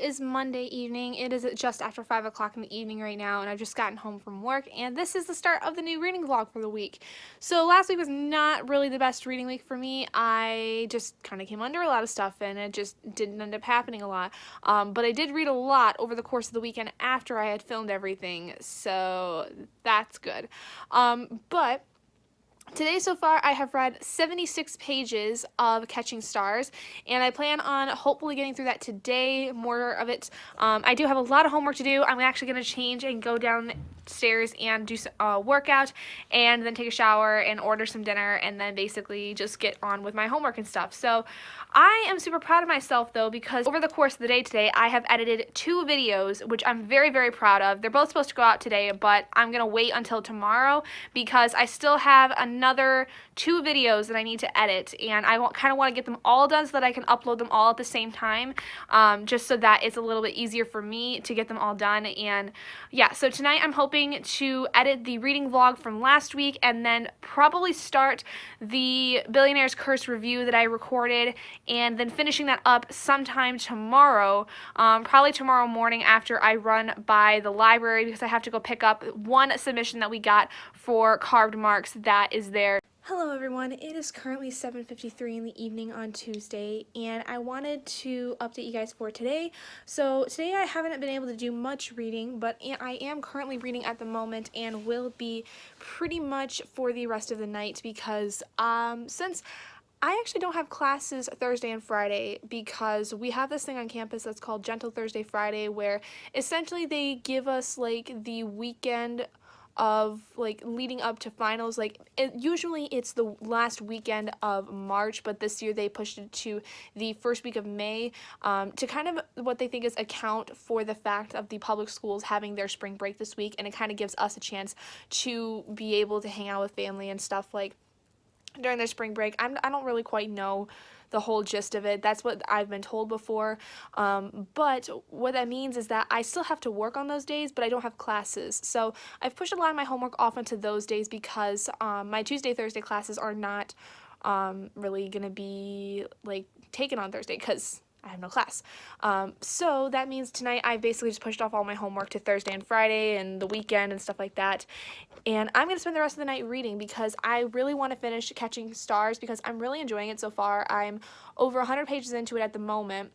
is Monday evening. It is just after 5 o'clock in the evening right now, and I've just gotten home from work, and this is the start of the new reading vlog for the week. So last week was not really the best reading week for me. I just kind of came under a lot of stuff, and it just didn't end up happening a lot. But I did read a lot over the course of the weekend after I had filmed everything, so that's good. But today so far I have read 76 pages of Catching Stars, and I plan on hopefully getting through that today, more of it. I do have a lot of homework to do. I'm actually going to change and go downstairs and do a workout, and then take a shower and order some dinner, and then basically just get on with my homework and stuff. So I am super proud of myself though, because over the course of the day today I have edited 2 videos, which I'm very, very proud of. They're both supposed to go out today, but I'm going to wait until tomorrow because I still have another 2 videos that I need to edit, and I kind of want to get them all done so that I can upload them all at the same time, just so that it's a little bit easier for me to get them all done. And yeah, so tonight I'm hoping to edit the reading vlog from last week, and then probably start the Billionaire's Curse review that I recorded, and then finishing that up sometime tomorrow, probably tomorrow morning after I run by the library, because I have to go pick up one submission that we got for Carved Marks that is there. Hello everyone, it is currently 7:53 in the evening on Tuesday, and I wanted to update you guys for today. So today I haven't been able to do much reading, but I am currently reading at the moment and will be pretty much for the rest of the night, because since I actually don't have classes Thursday and Friday, because we have this thing on campus that's called Gentle Thursday Friday, where essentially they give us like the weekend of like leading up to finals. Like usually it's the last weekend of March, but this year they pushed it to the first week of May, to kind of what they think is account for the fact of the public schools having their spring break this week, and it kind of gives us a chance to be able to hang out with family and stuff like during their spring break. I don't really quite know the whole gist of it. That's what I've been told before. But what that means is that I still have to work on those days, but I don't have classes. So I've pushed a lot of my homework off onto those days, because my Tuesday, Thursday classes are not really going to be like taken on Thursday, because I have no class. So that means tonight I basically just pushed off all my homework to Thursday and Friday and the weekend and stuff like that. And I'm going to spend the rest of the night reading, because I really want to finish Catching Stars, because I'm really enjoying it so far. I'm over 100 pages into it at the moment.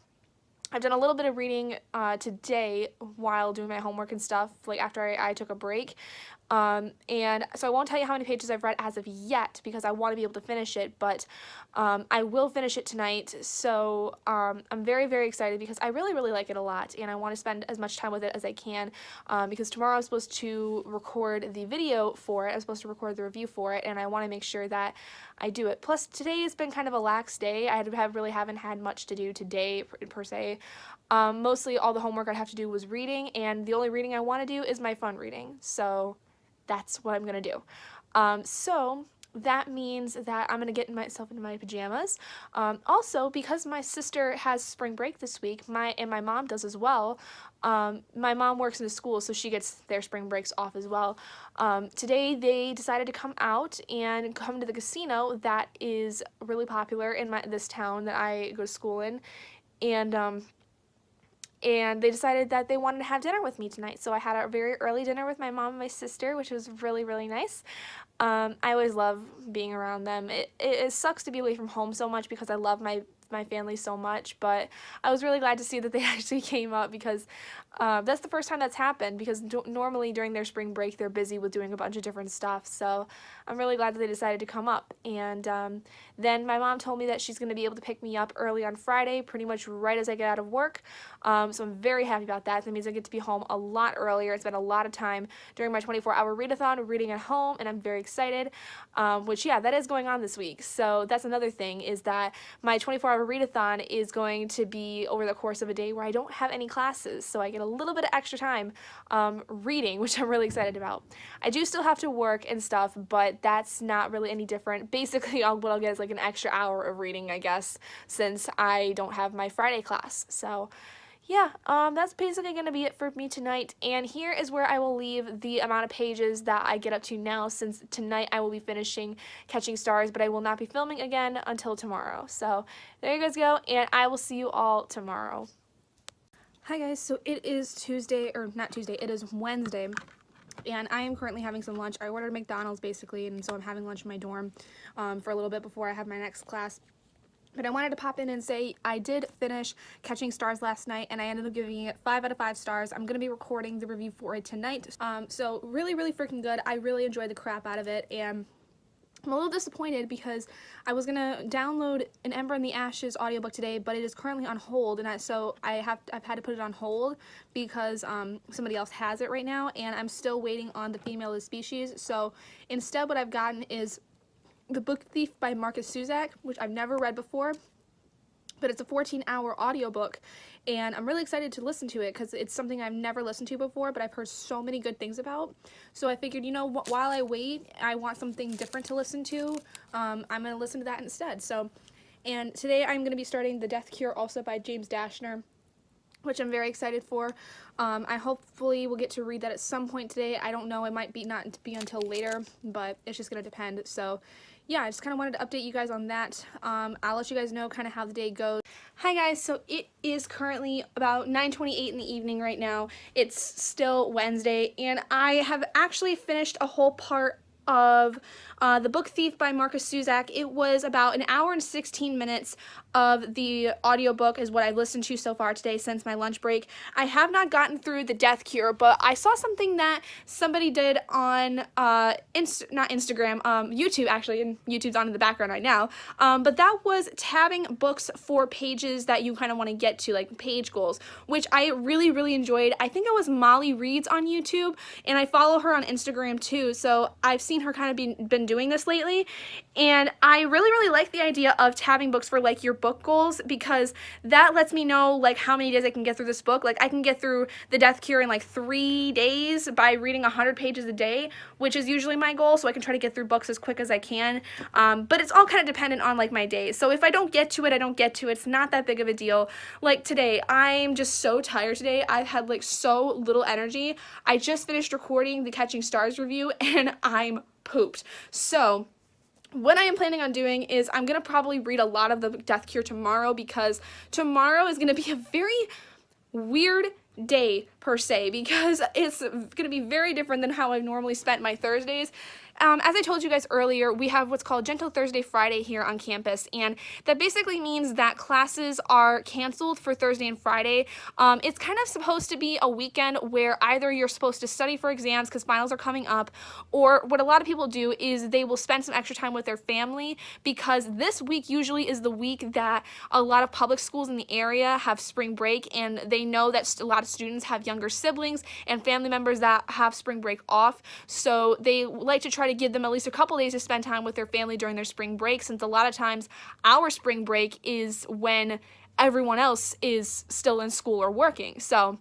I've done a little bit of reading today while doing my homework and stuff, like after I took a break. And so I won't tell you how many pages I've read as of yet, because I want to be able to finish it, but I will finish it tonight. So I'm very, very excited, because I really, really like it a lot, and I want to spend as much time with it as I can, because tomorrow I'm supposed to record the video for it. I'm supposed to record the review for it, and I want to make sure that I do it. Plus, today has been kind of a lax day. I really haven't had much to do today per se. Mostly all the homework I have to do was reading, and the only reading I want to do is my fun reading. So that's what I'm going to do. So that means that I'm going to get myself into my pajamas. Also, because my sister has spring break this week, and my mom does as well. My mom works in a school, so she gets their spring breaks off as well. Today they decided to come out and come to the casino that is really popular in this town that I go to school in. And they decided that they wanted to have dinner with me tonight. So I had a very early dinner with my mom and my sister, which was really, really nice. I always love being around them. It sucks to be away from home so much, because I love my family so much, but I was really glad to see that they actually came up, because that's the first time that's happened, because normally during their spring break they're busy with doing a bunch of different stuff. So I'm really glad that they decided to come up. And then my mom told me that she's going to be able to pick me up early on Friday, pretty much right as I get out of work. So I'm very happy about that. That means I get to be home a lot earlier. I spent a lot of time during my 24-hour readathon reading at home, and I'm very excited, which, yeah, that is going on this week. So that's another thing, is that my 24-hour readathon is going to be over the course of a day where I don't have any classes, so I get a little bit of extra time reading, which I'm really excited about. I do still have to work and stuff, but that's not really any different. Basically, what I'll get is like an extra hour of reading, I guess, since I don't have my Friday class. So yeah, that's basically going to be it for me tonight, and here is where I will leave the amount of pages that I get up to now, since tonight I will be finishing Catching Stars, but I will not be filming again until tomorrow. So there you guys go, and I will see you all tomorrow. Hi guys, so it is Tuesday, or not Tuesday, it is Wednesday, and I am currently having some lunch. I ordered McDonald's basically, and so I'm having lunch in my dorm for a little bit before I have my next class. But I wanted to pop in and say I did finish Catching Stars last night, and I ended up giving it 5 out of 5 stars. I'm going to be recording the review for it tonight. So really, really freaking good. I really enjoyed the crap out of it, and I'm a little disappointed because I was gonna download an Ember in the Ashes audiobook today, but it is currently on hold, and I've had to put it on hold because somebody else has it right now, and I'm still waiting on The Female of the Species. So instead, what I've gotten is The Book Thief by Marcus Zusak, which I've never read before, but it's a 14-hour audiobook, and I'm really excited to listen to it because it's something I've never listened to before, but I've heard so many good things about. So I figured, you know, while I wait, I want something different to listen to. I'm going to listen to that instead. And today I'm going to be starting The Death Cure, also by James Dashner, which I'm very excited for. I hopefully will get to read that at some point today. I don't know, it might be not be until later, but it's just going to depend. So yeah, I just kind of wanted to update you guys on that. I'll let you guys know kind of how the day goes. Hi guys, so it is currently about 9:28 in the evening right now. It's still Wednesday, and I have actually finished a whole part of The Book Thief by Marcus Zusak. It was about an hour and 16 minutes of the audiobook is what I've listened to so far today since my lunch break. I have not gotten through The Death Cure, but I saw something that somebody did on not Instagram, YouTube actually, and YouTube's on in the background right now, but that was tabbing books for pages that you kind of want to get to, like page goals, which I really, really enjoyed. I think it was Molly Reads on YouTube, and I follow her on Instagram too, so I've seen her kind of been doing this lately, and I really, really like the idea of tabbing books for like your book goals, because that lets me know like how many days I can get through this book. Like I can get through The Death Cure in like 3 days by reading 100 pages a day, which is usually my goal, so I can try to get through books as quick as I can, but it's all kind of dependent on like my days. So if I don't get to it, I don't get to it. It's not that big of a deal. Like today, I'm just so tired today. I've had like so little energy. I just finished recording the Catching Stars review, and I'm pooped. So what I am planning on doing is I'm going to probably read a lot of The Death Cure tomorrow, because tomorrow is going to be a very weird day per se, because it's going to be very different than how I've normally spent my Thursdays. As I told you guys earlier, we have what's called Gentle Thursday Friday here on campus, and that basically means that classes are canceled for Thursday and Friday. It's kind of supposed to be a weekend where either you're supposed to study for exams because finals are coming up, or what a lot of people do is they will spend some extra time with their family, because this week usually is the week that a lot of public schools in the area have spring break, and they know that a lot of students have younger siblings and family members that have spring break off, so they like to try to give them at least a couple days to spend time with their family during their spring break, since a lot of times our spring break is when everyone else is still in school or working. So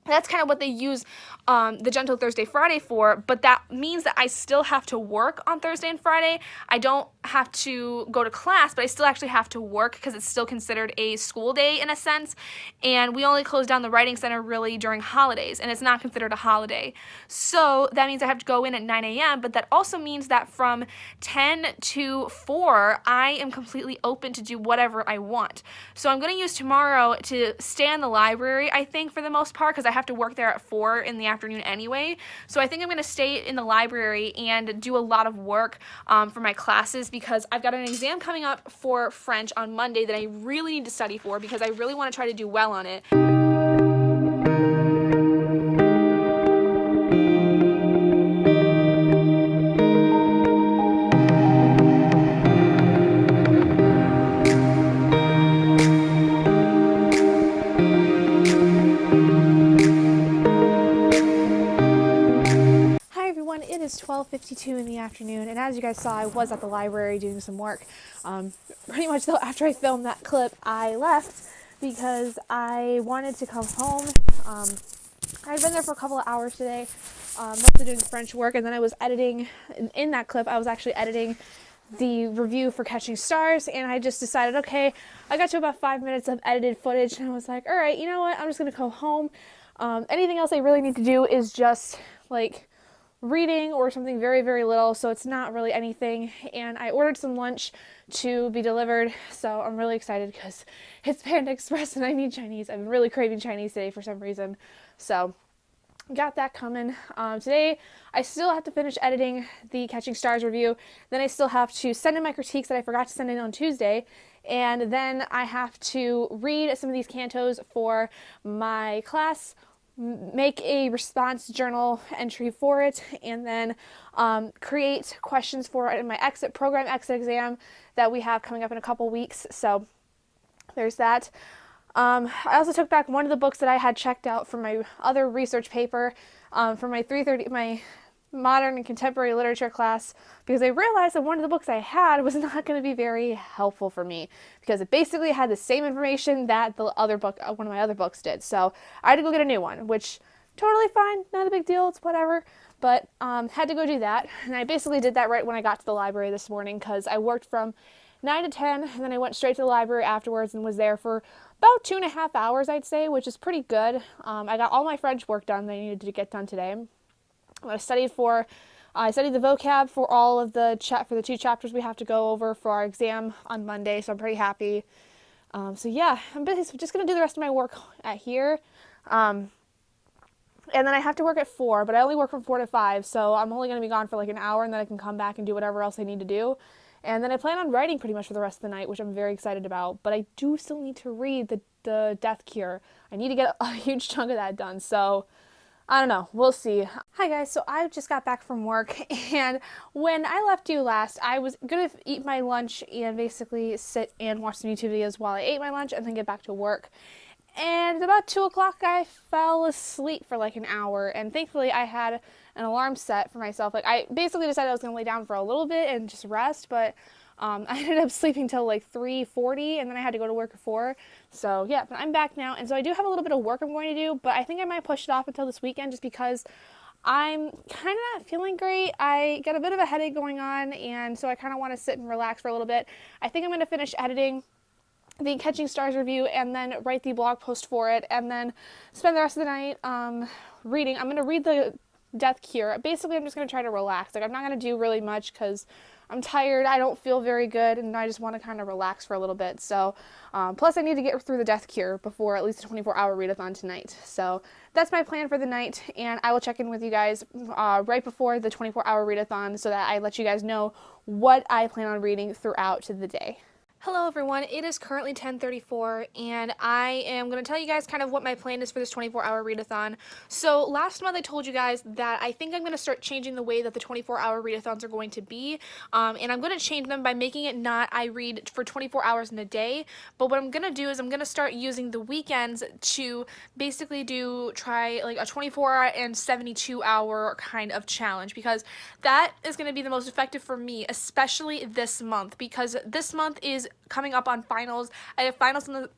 that's kind of what they use the Gentle Thursday Friday for, but that means that I still have to work on Thursday and Friday. I don't have to go to class, but I still actually have to work because it's still considered a school day in a sense, and we only close down the Writing Center really during holidays, and it's not considered a holiday. So that means I have to go in at 9 a.m., but that also means that from 10 to 4, I am completely open to do whatever I want. So I'm going to use tomorrow to stay in the library, I think, for the most part, because I have to work there at 4 in the afternoon anyway. So I think I'm going to stay in the library and do a lot of work for my classes, because I've got an exam coming up for French on Monday that I really need to study for, because I really want to try to do well on it. It is 12:52 in the afternoon, and as you guys saw, I was at the library doing some work. Pretty much though, after I filmed that clip, I left because I wanted to come home. I'd been there for a couple of hours today, mostly doing French work, and then I was editing. In that clip, I was actually editing the review for Catching Stars, and I just decided, okay, I got to about 5 minutes of edited footage, and I was like, all right, you know what, I'm just going to go home. Anything else I really need to do is just, like, reading or something very, very little, so it's not really anything. And I ordered some lunch to be delivered, so I'm really excited because it's Panda Express and I need Chinese. I've been really craving Chinese today for some reason, so got that coming. Today, I still have to finish editing the Catching Stars review. Then I still have to send in my critiques that I forgot to send in on Tuesday. And then I have to read some of these cantos for my class, make a response journal entry for it, and then create questions for it in my program exit exam that we have coming up in a couple weeks. So there's that. I also took back one of the books that I had checked out for my other research paper for my 330, my modern and contemporary literature class, because I realized that one of the books I had was not going to be very helpful for me because it basically had the same information that the other book, one of my other books did. So I had to go get a new one, which totally fine, not a big deal, it's whatever. But had to go do that, and I basically did that right when I got to the library this morning because I worked from 9 to 10, and then I went straight to the library afterwards and was there for about 2.5 hours, I'd say, which is pretty good. I got all my French work done that I needed to get done today. I studied the vocab for all of the 2 chapters we have to go over for our exam on Monday, so I'm pretty happy. So yeah, I'm basically just going to do the rest of my work at here. And then I have to work at 4, but I only work from 4 to 5, so I'm only going to be gone for like an hour, and then I can come back and do whatever else I need to do. And then I plan on writing pretty much for the rest of the night, which I'm very excited about. But I do still need to read the Death Cure. I need to get a huge chunk of that done, so I don't know. We'll see. Hi guys, so I just got back from work, and when I left you last, I was going to eat my lunch and basically sit and watch some YouTube videos while I ate my lunch and then get back to work. And about 2 o'clock, I fell asleep for like an hour, and thankfully I had an alarm set for myself. Like, I basically decided I was going to lay down for a little bit and just rest, but I ended up sleeping till like 3:40, and then I had to go to work at 4. So yeah, but I'm back now, and so I do have a little bit of work I'm going to do, but I think I might push it off until this weekend just because I'm kind of not feeling great. I got a bit of a headache going on, and so I kind of want to sit and relax for a little bit. I think I'm going to finish editing the Catching Stars review and then write the blog post for it and then spend the rest of the night reading. I'm going to read the Death Cure. Basically, I'm just going to try to relax. Like, I'm not going to do really much because I'm tired, I don't feel very good, and I just want to kind of relax for a little bit. So, plus I need to get through the Death Cure before at least a 24-hour readathon tonight. So that's my plan for the night, and I will check in with you guys right before the 24-hour readathon so that I let you guys know what I plan on reading throughout the day. Hello everyone, it is currently 10:34 and I am going to tell you guys kind of what my plan is for this 24-hour readathon. So last month I told you guys that I think I'm going to start changing the way that the 24-hour readathons are going to be, and I'm going to change them by making it not I read for 24 hours in a day, but what I'm going to do is I'm going to start using the weekends to basically try like a 24 and 72-hour kind of challenge, because that is going to be the most effective for me, especially this month, because this month is coming up on finals. I have finals on the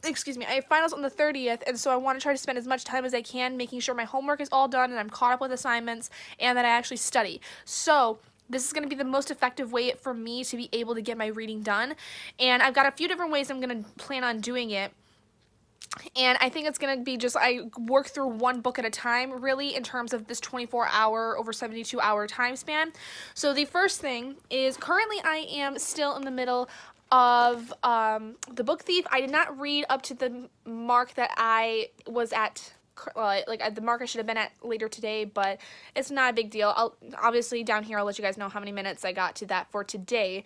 30th, and so I want to try to spend as much time as I can making sure my homework is all done and I'm caught up with assignments and that I actually study. So this is going to be the most effective way for me to be able to get my reading done, and I've got a few different ways I'm going to plan on doing it. And I think it's going to be just I work through one book at a time, really, in terms of this 24-hour over 72-hour time span. So the first thing is currently I am still in the middle of The Book Thief. I did not read up to the mark that I was at, the mark I should have been at later today, but it's not a big deal. Obviously down here I'll let you guys know how many minutes I got to that for today,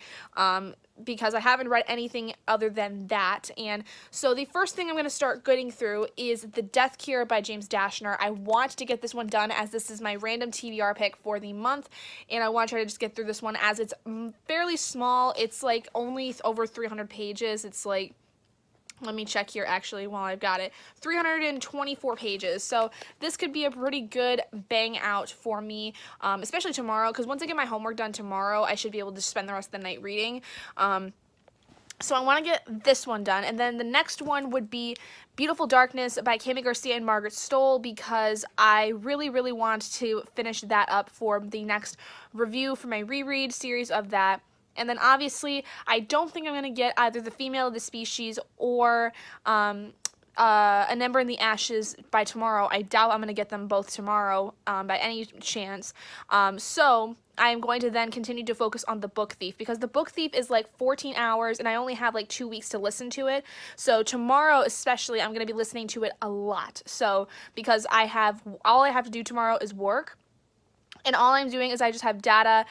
because I haven't read anything other than that. And so the first thing I'm going to start getting through is The Death Cure by James Dashner. I want to get this one done as this is my random TBR pick for the month, and I want to try to just get through this one as it's fairly small. It's like only over 300 pages. It's like, let me check here actually while I've got it. 324 pages. So this could be a pretty good bang out for me, especially tomorrow, because once I get my homework done tomorrow, I should be able to spend the rest of the night reading. So I want to get this one done, and then the next one would be Beautiful Darkness by Kami Garcia and Margaret Stohl, because I really, really want to finish that up for the next review for my reread series of that. And then obviously, I don't think I'm going to get either The Female of the Species or An Ember in the Ashes by tomorrow. I doubt I'm going to get them both tomorrow by any chance. So I'm going to then continue to focus on The Book Thief, because The Book Thief is like 14 hours and I only have like 2 weeks to listen to it. So tomorrow especially, I'm going to be listening to it a lot. So because all I have to do tomorrow is work. And all I'm doing is I just have data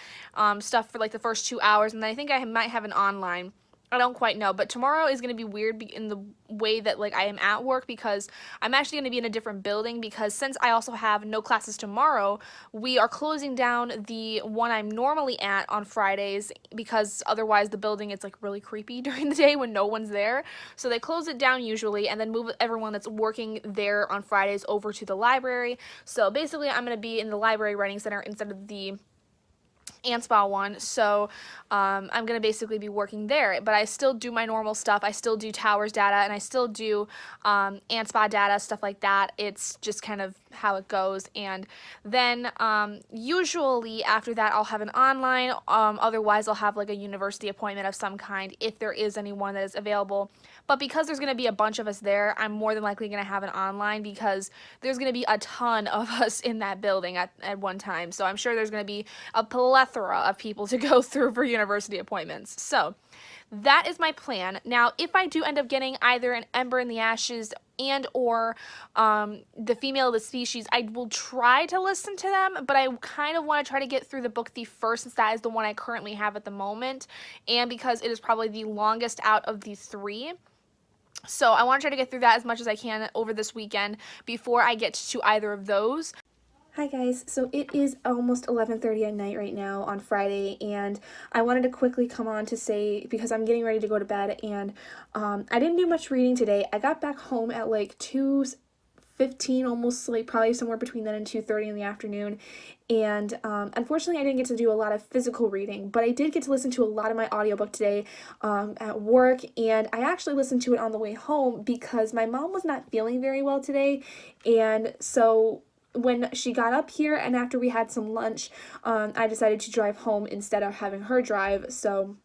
stuff for like the first 2 hours, and then I think I might have an online. I don't quite know, but tomorrow is going to be weird in the way that like I am at work, because I'm actually going to be in a different building, because since I also have no classes tomorrow, we are closing down the one I'm normally at on Fridays, because otherwise the building is like really creepy during the day when no one's there. So they close it down usually and then move everyone that's working there on Fridays over to the library. So basically I'm going to be in the library writing center instead of the ANSPA one, so I'm going to basically be working there, but I still do my normal stuff. I still do Towers data, and I still do ANSPA data, stuff like that. It's just kind of how it goes, and then usually after that I'll have an online, otherwise I'll have like a university appointment of some kind if there is anyone that is available. But because there's going to be a bunch of us there, I'm more than likely going to have an online, because there's going to be a ton of us in that building at one time. So I'm sure there's going to be a plethora of people to go through for university appointments. So that is my plan. Now, if I do end up getting either an Ember in the Ashes and or the Female of the Species, I will try to listen to them, but I kind of want to try to get through The Book Thief first, since that is the one I currently have at the moment, and because it is probably the longest out of the three. So I want to try to get through that as much as I can over this weekend before I get to either of those. Hi guys, so it is almost 11:30 at night right now on Friday, and I wanted to quickly come on to say, because I'm getting ready to go to bed, and I didn't do much reading today. I got back home at like 2:15, almost like probably somewhere between then and 2:30 in the afternoon, and unfortunately I didn't get to do a lot of physical reading, but I did get to listen to a lot of my audiobook today at work, and I actually listened to it on the way home because my mom was not feeling very well today, and so when she got up here and after we had some lunch, I decided to drive home instead of having her drive. So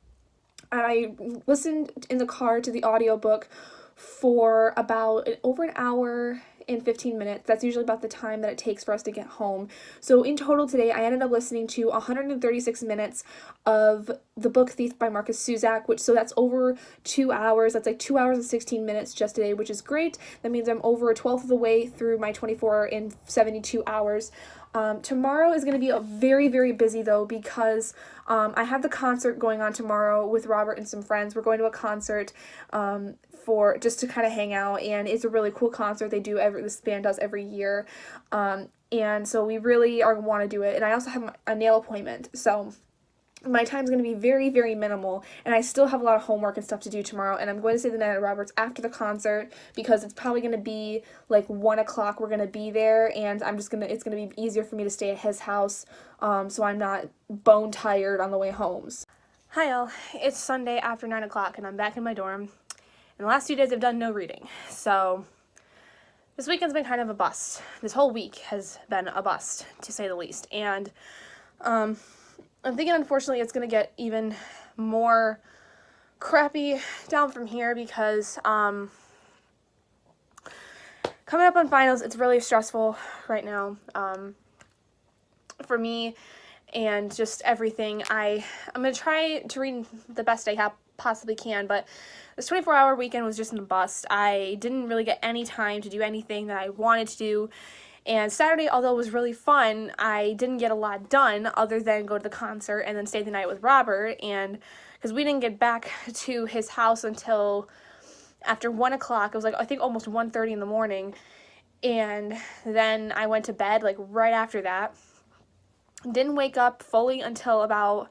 I listened in the car to the audiobook for about over an hour and 15 minutes. That's usually about the time that it takes for us to get home. So in total today, I ended up listening to 136 minutes of The Book Thief by Markus Zusak, so that's over 2 hours. That's like 2 hours and 16 minutes just today, which is great. That means I'm over a 12th of the way through my 24 and 72 hours. Tomorrow is going to be a very, very busy though, because I have the concert going on tomorrow with Robert and some friends. We're going to a concert for just to kind of hang out, and it's a really cool concert this band does every year, and so we really want to do it. And I also have a nail appointment, so my time's going to be very, very minimal, and I still have a lot of homework and stuff to do tomorrow, and I'm going to stay the night at Robert's after the concert, because it's probably going to be like 1 o'clock we're going to be there, and it's going to be easier for me to stay at his house, so I'm not bone tired on the way home. Hi all, it's Sunday after 9 o'clock, and I'm back in my dorm. And the last 2 days I've done no reading, so this weekend's been kind of a bust. This whole week has been a bust, to say the least, and I'm thinking unfortunately it's going to get even more crappy down from here, because coming up on finals, it's really stressful right now for me, and just everything. I'm going to try to read the best I possibly can, but this 24-hour weekend was just a bust. I didn't really get any time to do anything that I wanted to do, and Saturday, although it was really fun, I didn't get a lot done other than go to the concert and then stay the night with Robert, and because we didn't get back to his house until after 1 o'clock. It was like, I think, almost 1:30 in the morning, and then I went to bed like right after that. Didn't wake up fully until about,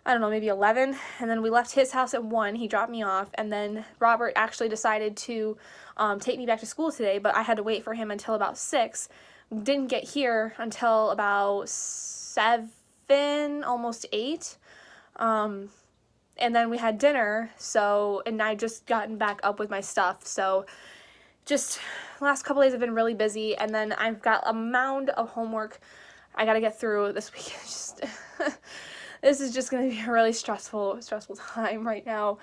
I don't know, maybe 11, and then we left his house at 1. He dropped me off, and then Robert actually decided to take me back to school today, but I had to wait for him until about 6. Didn't get here until about 7, almost 8, and then we had dinner, and I just gotten back up with my stuff, so just last couple days have been really busy, and then I've got a mound of homework I gotta get through this week. This is just going to be a really stressful time right now.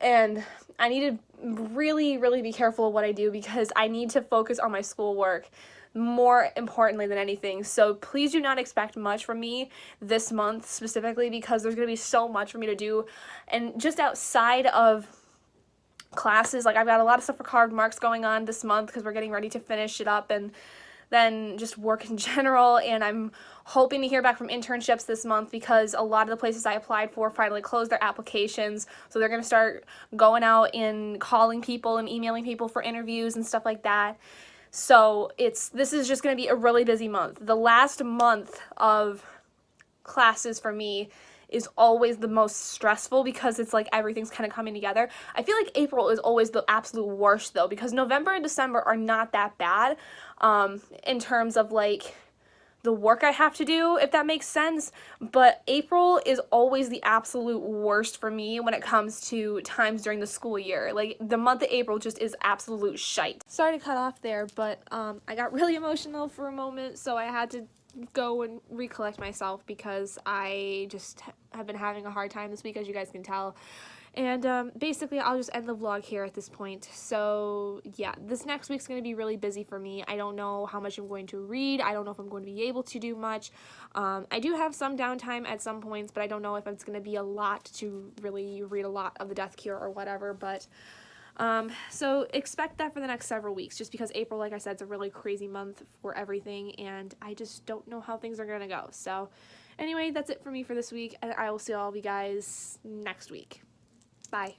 And I need to really, really be careful of what I do because I need to focus on my schoolwork more importantly than anything. So please do not expect much from me this month specifically because there's going to be so much for me to do. And just outside of classes, like I've got a lot of stuff for carved marks going on this month because we're getting ready to finish it up, and then just work in general. And I'm hoping to hear back from internships this month because a lot of the places I applied for finally closed their applications, so they're going to start going out and calling people and emailing people for interviews and stuff like that. So this is just going to be a really busy month. The last month of classes for me is always the most stressful because it's like everything's kind of coming together. I feel like April is always the absolute worst though, because November and December are not that bad in terms of like the work I have to do, if that makes sense. But April is always the absolute worst for me when it comes to times during the school year. Like the month of April just is absolute shite. Sorry to cut off there, but I got really emotional for a moment, so I had to go and recollect myself because I just have been having a hard time this week, as you guys can tell. And basically I'll just end the vlog here at this point. So yeah, this next week's going to be really busy for me. I don't know how much I'm going to read. I don't know if I'm going to be able to do much. I do have some downtime at some points, but I don't know if it's going to be a lot to really read a lot of The Death Cure or whatever. But so expect that for the next several weeks, just because April, like I said, is a really crazy month for everything, and I just don't know how things are going to go. So anyway, that's it for me for this week, and I will see all of you guys next week. Bye.